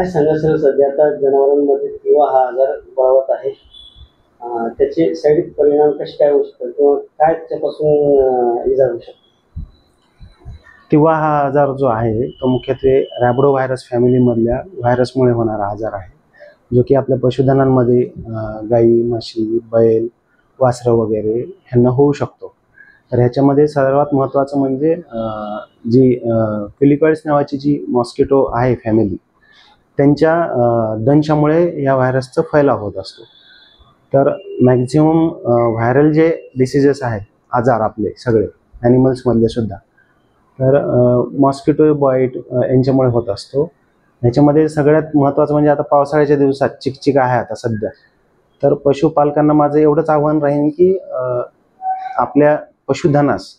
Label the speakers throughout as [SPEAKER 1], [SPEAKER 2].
[SPEAKER 1] काय सांगा सर, सध्या आता जनावरांमध्ये किंवा हा आजार बळावत आहे, त्याचे साईड परिणाम कसे काय होऊ शकतात किंवा काय त्याच्यापासून इजा होऊ शकते?
[SPEAKER 2] किंवा हा आजार जो आहे तो मुख्यत्वे रॅबिडो व्हायरस फॅमिलीमधल्या व्हायरसमुळे होणारा आजार आहे, जो की आपल्या पशुधनांमध्ये गाई, म्हशी, बैल, वासरं वगैरे ह्यांना होऊ शकतो. तर ह्याच्यामध्ये सर्वात महत्त्वाचं म्हणजे जी फिलिकॉइड्स नावाची जी मॉस्किटो आहे फॅमिली, त्यांच्या दंशामुळे या व्हायरसचा फैलाव होत असतो. तर मॅक्झिमम व्हायरल जे डिसिजेस आहेत, आजार आपले सगळे ॲनिमल्समधले सुद्धा, तर मॉस्किटो बाईट यांच्यामुळे होत असतो. ह्याच्यामध्ये सगळ्यात महत्त्वाचं म्हणजे आता पावसाळ्याच्या दिवसात चिकचिक आहे आता सध्या, तर पशुपालकांना माझं एवढंच आव्हान राहील की आपल्या पशुधनास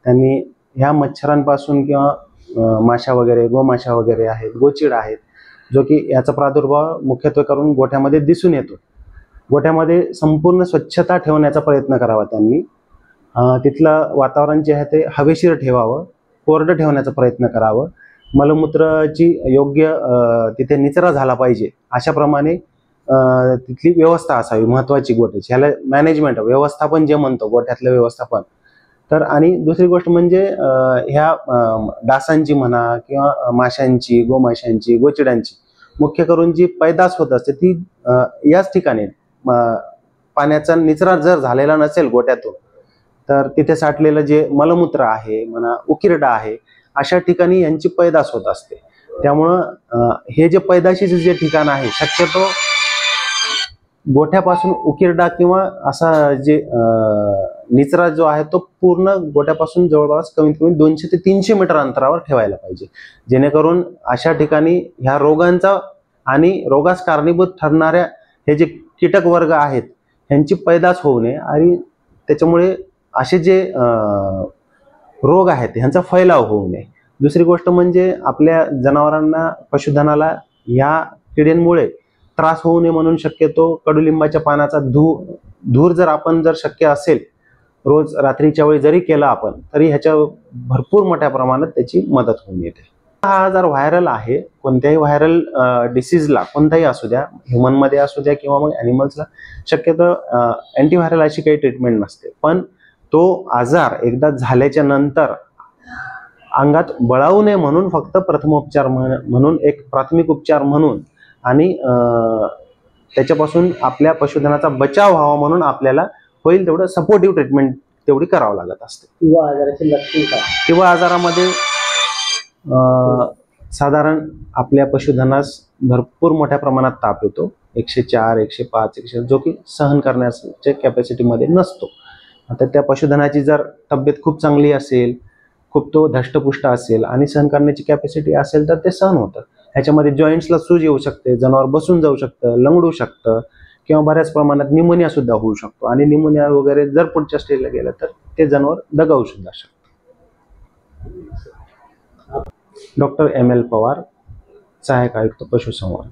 [SPEAKER 2] त्यांनी ह्या मच्छरांपासून किंवा माशा वगैरे, गोमाशा वगैरे आहेत, गोचिड आहेत, जो की याचा प्रादुर्भाव मुख्यत्वे करून गोठ्यामध्ये दिसून येतो. गोठ्यामध्ये संपूर्ण स्वच्छता ठेवण्याचा प्रयत्न करावा त्यांनी. तिथलं वातावरण जे आहे ते हवेशीर ठेवावं, कोरडं ठेवण्याचा प्रयत्न करावं. मलमूत्राची योग्य तिथे निचरा झाला पाहिजे अशाप्रमाणे तिथली व्यवस्था असावी महत्त्वाची गोठ्याची. ह्याला मॅनेजमेंट, व्यवस्थापन जे म्हणतो, गोठ्यातलं व्यवस्थापन. तर आणि दुसरी गोष्ट म्हणजे ह्या डासांची म्हणा किंवा माशांची, गोमाशांची, गोचिडांची मुख्य करून जी पैदास होत असते ती याच ठिकाणी पाण्याचा निचरा जर झालेला नसेल गोठ्यातून, तर तिथे साठलेलं जे मलमूत्र आहे म्हणा, उकिरडा आहे, अशा ठिकाणी यांची पैदास होत असते. त्यामुळं हे जे पैदाशीचे जे ठिकाण आहे, शक्यतो गोठ्यापासून उकिरडा किंवा असा जे निचरा जो आहे तो पूर्ण गोठ्यापासून जवळपास कमीत कमी 200 ते 300 मीटर अंतरावर ठेवायला पाहिजे, जेणेकरून अशा ठिकाणी ह्या रोगांचा आणि रोगास कारणीभूत ठरणाऱ्या हे जे कीटक वर्ग आहेत ह्यांची पैदास होऊ नये आणि त्याच्यामुळे असे जे रोग आहेत ह्यांचा फैलाव होऊ नये. दुसरी गोष्ट म्हणजे आपल्या जनावरांना, पशुधनाला या किड्यांमुळे त्रास होऊ नये म्हणून शक्यतो कडुलिंबाच्या पानाचा धूर जर आपण जर शक्य असेल रोज रात्रीच्या वेळी जरी केला आपण, तरी ह्याच्या भरपूर मोठ्या प्रमाणात त्याची मदत होऊन येते. हा आजार व्हायरल आहे. कोणत्याही व्हायरल डिसीजला, कोणताही असू द्या, ह्युमनमध्ये असू द्या किंवा मग ॲनिमल्सला, शक्यतो अँटीव्हायरल अशी काही ट्रीटमेंट नसते. पण तो आजार एकदा झाल्याच्या नंतर अंगात बळावू नये म्हणून फक्त प्रथमोपचार म्हणून, एक प्राथमिक उपचार म्हणून आणि त्याच्यापासून आपल्या पशुधनाचा बचाव व्हावा म्हणून आपल्याला होईल तेवढं सपोर्टिव्ह ट्रीटमेंट तेवढी करावं लागत असते.
[SPEAKER 1] किंवा आजाराचे लक्षण काय?
[SPEAKER 2] किंवा आजारामध्ये साधारण आपल्या पशुधनास भरपूर मोठ्या प्रमाणात ताप येतो, 104, 105, 100, जो की सहन करण्याच्या कॅपॅसिटीमध्ये नसतो. आता त्या पशुधनाची जर तब्येत खूप चांगली असेल, खूप तो धष्टपुष्ट असेल आणि सहन करण्याची कॅपॅसिटी असेल तर ते सहन होतं. ह्याच्यामध्ये जॉईंट्सला सूज येऊ शकते, जनावर बसून जाऊ शकतं, लंगडू शकतं किंवा बऱ्याच प्रमाणात निमोनिया सुद्धा होऊ शकतो. आणि निमोनिया वगैरे जर पुढच्या स्टेजला गेलं तर ते जनावर दगावू सुद्धा शकतं. डॉक्टर ML पवार, सहाय्यक आयुक्त पशुसंवर्धन.